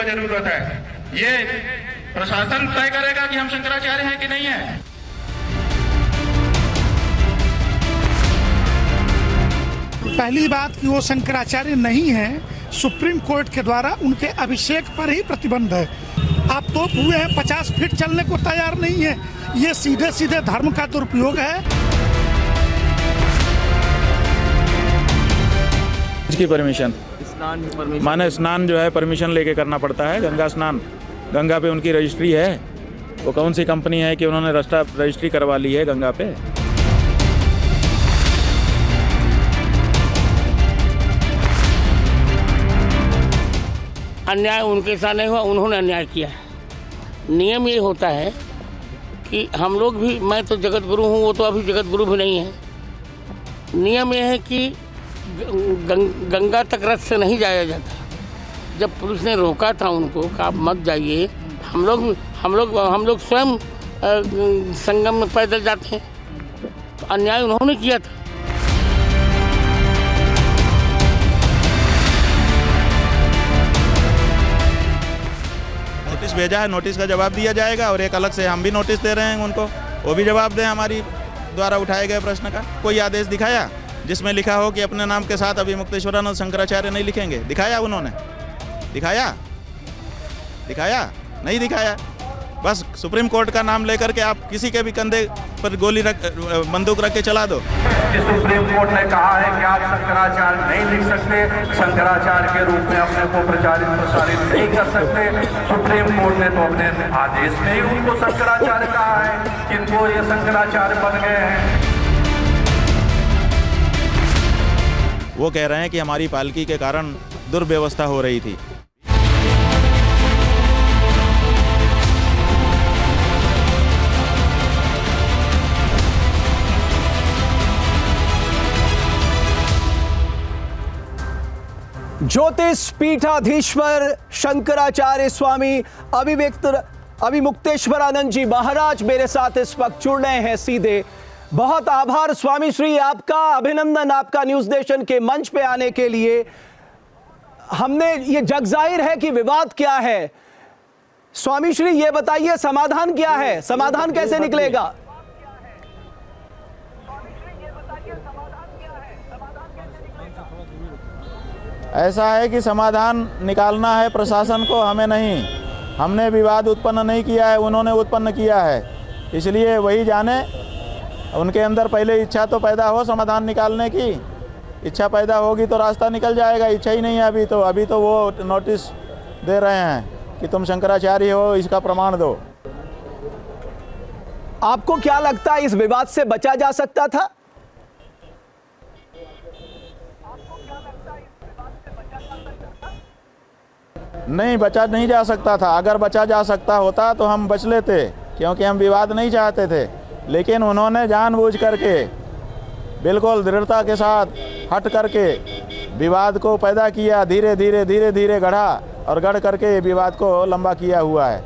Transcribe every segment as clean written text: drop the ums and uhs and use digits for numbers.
को जरूरत है। ये प्रशासन तय करेगा कि हम शंकराचार्य हैं कि नहीं है। पहली बात कि वो शंकराचार्य नहीं है, सुप्रीम कोर्ट के द्वारा उनके अभिषेक पर ही प्रतिबंध है। आप तो हुए हैं 50 फीट चलने को तैयार नहीं है। ये सीधे सीधे धर्म का दुरुपयोग है। इसकी परमिशन माने स्नान जो है परमिशन लेके करना पड़ता है। गंगा स्नान, गंगा पे उनकी रजिस्ट्री है। वो कौन सी कंपनी है कि उन्होंने रजिस्ट्री करवा ली है गंगा पे। अन्याय उनके साथ नहीं हुआ, उन्होंने अन्याय किया है। नियम ये होता है कि हम लोग भी, मैं तो जगत गुरु हूँ, वो तो अभी जगत गुरु भी नहीं है। नियम ये है कि गंगा तक रथ से नहीं जाया जाता। जब पुलिस ने रोका था उनको कि आप मत जाइए, हम लोग स्वयं संगम में पैदल जाते हैं, तो अन्याय उन्होंने किया था। नोटिस भेजा है, नोटिस का जवाब दिया जाएगा और एक अलग से हम भी नोटिस दे रहे हैं उनको, वो भी जवाब दें हमारी द्वारा उठाए गए प्रश्न का। कोई आदेश दिखाया जिसमें लिखा हो कि अपने नाम के साथ अभी मुक्तेश्वरानंद शंकराचार्य नहीं लिखेंगे? दिखाया उन्होंने? दिखाया नहीं दिखाया। बस सुप्रीम कोर्ट का नाम लेकर के आप किसी के भी कंधे पर बंदूक रख के चला दो। सुप्रीम कोर्ट ने कहा है कि आप शंकराचार्य नहीं लिख सकते, शंकराचार्य के रूप में अपने को प्रसारित नहीं कर सकते। सुप्रीम कोर्ट ने तो अपने आदेश में ही उनको शंकराचार्य कहा है, किनको ये शंकराचार्य बन गए हैं। वो कह रहे हैं कि हमारी पालकी के कारण दुर्व्यवस्था हो रही थी। ज्योतिष पीठाधीश्वर शंकराचार्य स्वामी अभिमुक्तेश्वरानंद जी महाराज मेरे साथ इस वक्त जुड़ रहे हैं सीधे। बहुत आभार स्वामी श्री आपका, अभिनंदन आपका न्यूज़ नेशन के मंच पे आने के लिए। हमने ये जग जाहिर है कि विवाद क्या है। स्वामी श्री ये बताइए समाधान क्या है, समाधान कैसे निकलेगा? ऐसा है कि समाधान निकालना है प्रशासन को, हमें नहीं। हमने विवाद उत्पन्न नहीं किया है, उन्होंने उत्पन्न किया है। इसलिए वही जाने, उनके अंदर पहले इच्छा तो पैदा हो समाधान निकालने की। इच्छा पैदा होगी तो रास्ता निकल जाएगा। इच्छा ही नहीं है अभी तो वो नोटिस दे रहे हैं कि तुम शंकराचार्य हो, इसका प्रमाण दो। आपको क्या लगता है इस विवाद से बचा जा सकता था? नहीं, बचा नहीं जा सकता था। अगर बचा जा सकता होता तो हम बच लेते, क्योंकि हम विवाद नहीं चाहते थे। लेकिन उन्होंने जानबूझ करके बिल्कुल दृढ़ता के साथ हट करके विवाद को पैदा किया। धीरे धीरे गढ़ा और गढ़ करके विवाद को लंबा किया हुआ है।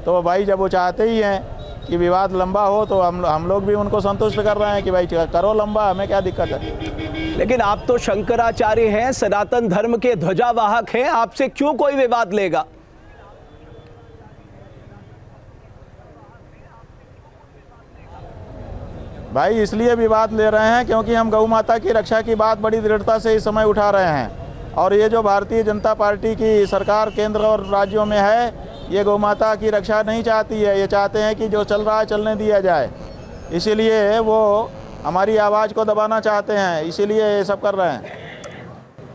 तो भाई जब वो चाहते ही हैं कि विवाद लंबा हो तो हम लोग भी उनको संतुष्ट कर रहे हैं कि भाई करो लंबा, हमें क्या दिक्कत है। लेकिन आप तो शंकराचार्य हैं, सनातन धर्म के ध्वजावाहक हैं, आपसे क्यों कोई विवाद लेगा? भाई इसलिए विवाद ले रहे हैं क्योंकि हम गौ माता की रक्षा की बात बड़ी दृढ़ता से इस समय उठा रहे हैं। और ये जो भारतीय जनता पार्टी की सरकार केंद्र और राज्यों में है, ये गौ माता की रक्षा नहीं चाहती है। ये चाहते हैं कि जो चल रहा है चलने दिया जाए। इसीलिए वो हमारी आवाज़ को दबाना चाहते हैं, इसीलिए ये सब कर रहे हैं।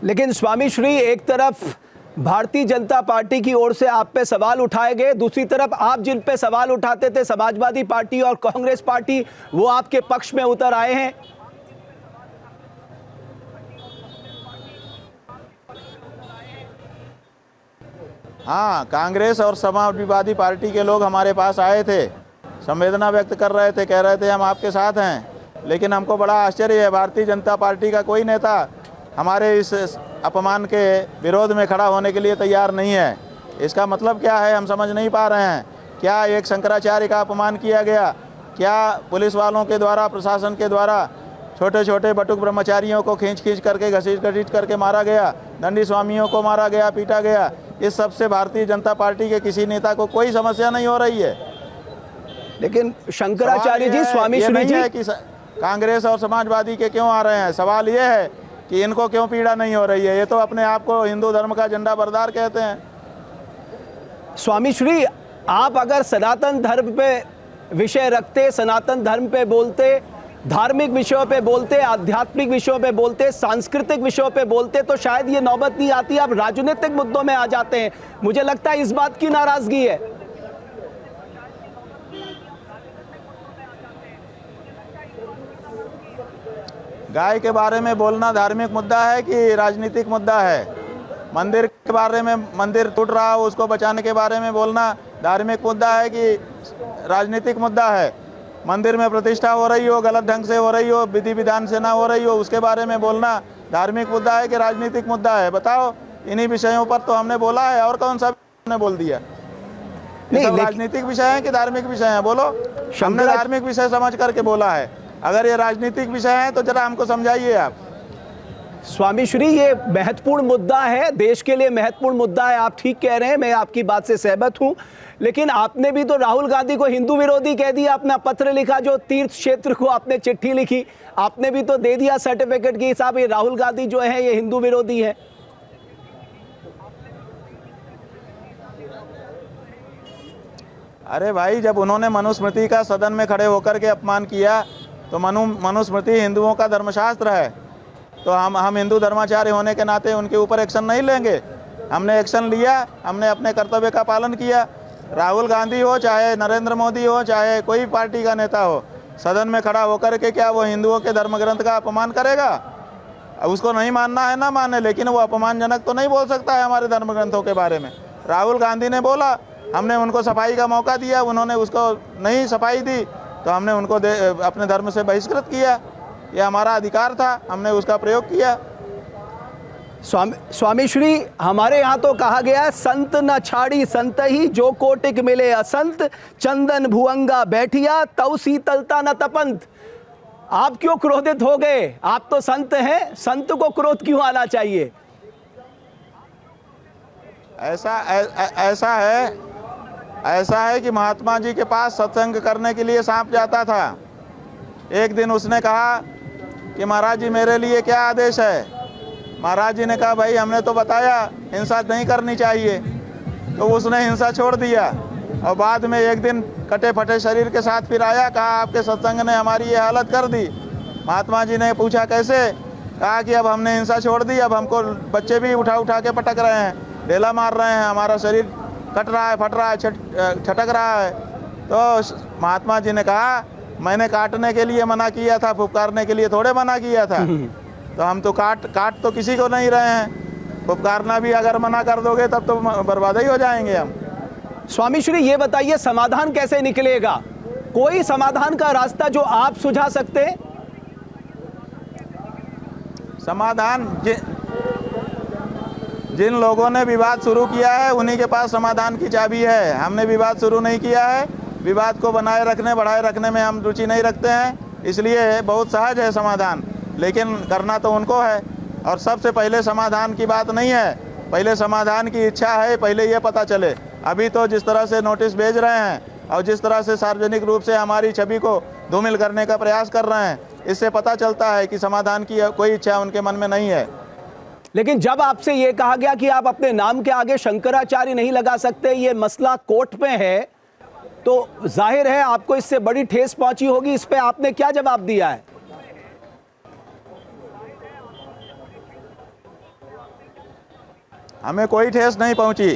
लेकिन स्वामी श्री, एक तरफ भारतीय जनता पार्टी की ओर से आप पे सवाल उठाए गए, दूसरी तरफ आप जिन पे सवाल उठाते थे समाजवादी पार्टी और कांग्रेस पार्टी, वो आपके पक्ष में उतर आए हैं। हाँ, कांग्रेस और समाजवादी पार्टी के लोग हमारे पास आए थे, संवेदना व्यक्त कर रहे थे, कह रहे थे हम आपके साथ हैं। लेकिन हमको बड़ा आश्चर्य है, भारतीय जनता पार्टी का कोई नेता हमारे इस अपमान के विरोध में खड़ा होने के लिए तैयार नहीं है। इसका मतलब क्या है हम समझ नहीं पा रहे हैं। क्या एक शंकराचार्य का अपमान किया गया? क्या पुलिस वालों के द्वारा, प्रशासन के द्वारा छोटे छोटे बटुक ब्रह्मचारियों को खींच करके घसीट करके मारा गया? दंडी स्वामियों को मारा गया, पीटा गया? इस सबसे भारतीय जनता पार्टी के किसी नेता को कोई समस्या नहीं हो रही है। लेकिन शंकराचार्य जी, स्वामी ये श्री नहीं जी, है कि कांग्रेस और समाजवादी के क्यों आ रहे हैं, सवाल ये है कि इनको क्यों पीड़ा नहीं हो रही है। ये तो अपने आप को हिंदू धर्म का झंडा बरदार कहते हैं। स्वामी श्री, आप अगर सनातन धर्म पे विषय रखते, सनातन धर्म पे बोलते, धार्मिक विषयों पे बोलते, आध्यात्मिक विषयों पे बोलते, सांस्कृतिक विषयों पे बोलते, तो शायद ये नौबत नहीं आती। आप राजनीतिक मुद्दों में आ जाते हैं। मुझे लगता है इस बात की नाराजगी है। गाय के बारे में बोलना धार्मिक मुद्दा है कि राजनीतिक मुद्दा है? मंदिर के बारे में, मंदिर टूट रहा हो उसको बचाने के बारे में बोलना धार्मिक मुद्दा है कि राजनीतिक मुद्दा है? मंदिर में प्रतिष्ठा हो रही हो, गलत ढंग से हो रही हो, विधि विधान से ना हो रही हो, उसके बारे में बोलना धार्मिक मुद्दा है कि राजनीतिक मुद्दा है? बताओ। इन्हीं विषयों पर तो हमने बोला है, और कौन सा हमने बोल दिया? ये सब राजनीतिक विषय है कि धार्मिक विषय है? बोलो। हमने धार्मिक विषय समझ करके बोला है। अगर ये राजनीतिक विषय है तो जरा हमको समझाइए आप। स्वामी श्री, ये महत्वपूर्ण मुद्दा है, देश के लिए महत्वपूर्ण मुद्दा है। आप ठीक कह रहे हैं, मैं आपकी बात से सहमत हूं। लेकिन आपने भी तो राहुल गांधी को हिंदू विरोधी कह दिया, अपना पत्र लिखा, जो तीर्थ क्षेत्र को आपने चिट्ठी लिखी, आपने भी तो दे दिया सर्टिफिकेट कि साहब ये राहुल गांधी जो है ये हिंदू विरोधी है। अरे भाई, जब उन्होंने मनुस्मृति का सदन में खड़े होकर के अपमान किया तो मनुस्मृति हिंदुओं का धर्मशास्त्र है, तो हम हिंदू धर्माचार्य होने के नाते उनके ऊपर एक्शन नहीं लेंगे? हमने एक्शन लिया, हमने अपने कर्तव्य का पालन किया। राहुल गांधी हो, चाहे नरेंद्र मोदी हो, चाहे कोई पार्टी का नेता हो, सदन में खड़ा होकर के क्या वो हिंदुओं के धर्म ग्रंथ का अपमान करेगा? उसको नहीं मानना है ना माने, लेकिन वो अपमानजनक तो नहीं बोल सकता है हमारे धर्म ग्रंथों के बारे में। राहुल गांधी ने बोला, हमने उनको सफाई का मौका दिया, उन्होंने उसको नहीं सफाई दी, तो हमने उनको अपने धर्म से बहिष्कृत किया। ये हमारा अधिकार था, हमने उसका प्रयोग किया। स्वामी श्री, हमारे यहाँ तो कहा गया, संत न छाड़ी संत ही, जो कोटिक मिले असंत, चंदन भुअंगा बैठिया, तौ शीतलता न तपंत। आप क्यों क्रोधित हो गए? आप तो संत हैं, संत को क्रोध क्यों आना चाहिए? ऐसा है कि महात्मा जी के पास सत्संग करने के लिए सांप जाता था। एक दिन उसने कहा कि महाराज जी मेरे लिए क्या आदेश है? महाराज जी ने कहा, भाई हमने तो बताया हिंसा नहीं करनी चाहिए। तो उसने हिंसा छोड़ दिया और बाद में एक दिन कटे फटे शरीर के साथ फिर आया, कहा आपके सत्संग ने हमारी ये हालत कर दी। महात्मा जी ने पूछा कैसे? कहा कि अब हमने हिंसा छोड़ दी, अब हमको बच्चे भी उठा उठा के पटक रहे हैं, ढेला मार रहे हैं, हमारा शरीर कट रहा है, फट रहा है, छटक रहा है। तो महात्मा जी ने कहा, मैंने काटने के लिए मना किया था, फुफकारने के लिए थोड़े मना किया था। तो हम तो काट तो किसी को नहीं रहे हैं, फुफकारना भी अगर मना कर दोगे तब तो बर्बाद ही हो जाएंगे हम। स्वामी श्री, ये बताइए समाधान कैसे निकलेगा? कोई समाधान का रास्ता जो आप सुझा सकते? समाधान जिन लोगों ने विवाद शुरू किया है उन्हीं के पास समाधान की चाबी है। हमने विवाद शुरू नहीं किया है, विवाद को बनाए रखने, बढ़ाए रखने में हम रुचि नहीं रखते हैं, इसलिए बहुत सहज है समाधान, लेकिन करना तो उनको है। और सबसे पहले समाधान की बात नहीं है, पहले समाधान की इच्छा है, पहले ये पता चले। अभी तो जिस तरह से नोटिस भेज रहे हैं और जिस तरह से सार्वजनिक रूप से हमारी छवि को धूमिल करने का प्रयास कर रहे हैं, इससे पता चलता है कि समाधान की कोई इच्छा उनके मन में नहीं है। लेकिन जब आपसे ये कहा गया कि आप अपने नाम के आगे शंकराचार्य नहीं लगा सकते, ये मसला कोर्ट में है, तो जाहिर है आपको इससे बड़ी ठेस पहुंची होगी। इस पे आपने क्या जवाब दिया है? हमें कोई ठेस नहीं पहुंची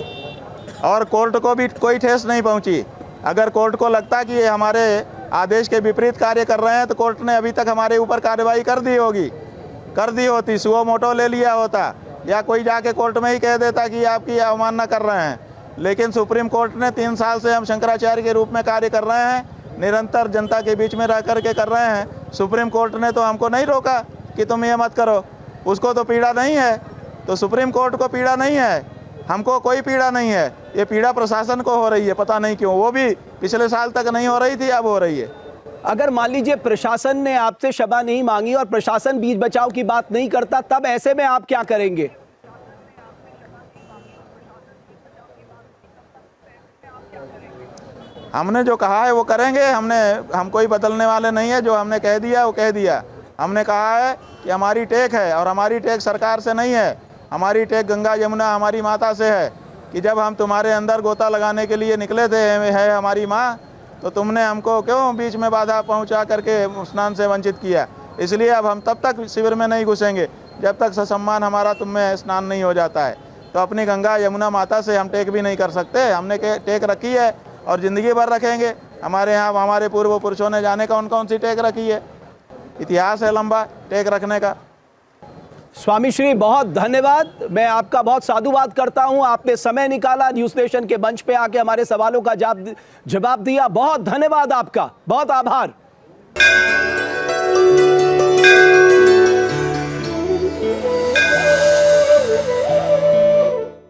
और कोर्ट को भी कोई ठेस नहीं पहुंची। अगर कोर्ट को लगता कि ये हमारे आदेश के विपरीत कार्य कर रहे हैं तो कोर्ट ने अभी तक हमारे ऊपर कार्रवाई कर दी होती, सुओ मोटो ले लिया होता, या कोई जाके कोर्ट में ही कह देता कि आपकी अवमानना कर रहे हैं। लेकिन सुप्रीम कोर्ट ने 3 साल से हम शंकराचार्य के रूप में कार्य कर रहे हैं, निरंतर जनता के बीच में रह करके कर रहे हैं। सुप्रीम कोर्ट ने तो हमको नहीं रोका कि तुम ये मत करो, उसको तो पीड़ा नहीं है, तो सुप्रीम कोर्ट को पीड़ा नहीं है, हमको कोई पीड़ा नहीं है। ये पीड़ा प्रशासन को हो रही है, पता नहीं क्यों, वो भी पिछले साल तक नहीं हो रही थी, अब हो रही है। अगर मान लीजिए प्रशासन ने आपसे क्षमा नहीं मांगी और प्रशासन बीच बचाव की बात नहीं करता, तब ऐसे में आप क्या करेंगे? हमने जो कहा है वो करेंगे। हम कोई बदलने वाले नहीं है। जो हमने कह दिया वो कह दिया। हमने कहा है कि हमारी टेक है और हमारी टेक सरकार से नहीं है। हमारी टेक गंगा यमुना हमारी माता से है कि जब हम तुम्हारे अंदर गोता लगाने के लिए निकले थे है हमारी माँ, तो तुमने हमको क्यों बीच में बाधा पहुंचा करके स्नान से वंचित किया। इसलिए अब हम तब तक शिविर में नहीं घुसेंगे जब तक ससम्मान हमारा तुम में स्नान नहीं हो जाता है। तो अपनी गंगा यमुना माता से हम टेक भी नहीं कर सकते। हमने टेक रखी है और ज़िंदगी भर रखेंगे। हमारे यहाँ हमारे पूर्व पुरुषों ने जाने कौन कौन सी टेक रखी है। इतिहास है लंबा टेक रखने का। स्वामी श्री बहुत धन्यवाद। मैं आपका बहुत साधुवाद करता हूं। आपने समय निकाला, न्यूज़ नेशन के मंच पे आके हमारे सवालों का जवाब दिया। बहुत धन्यवाद आपका, बहुत आभार।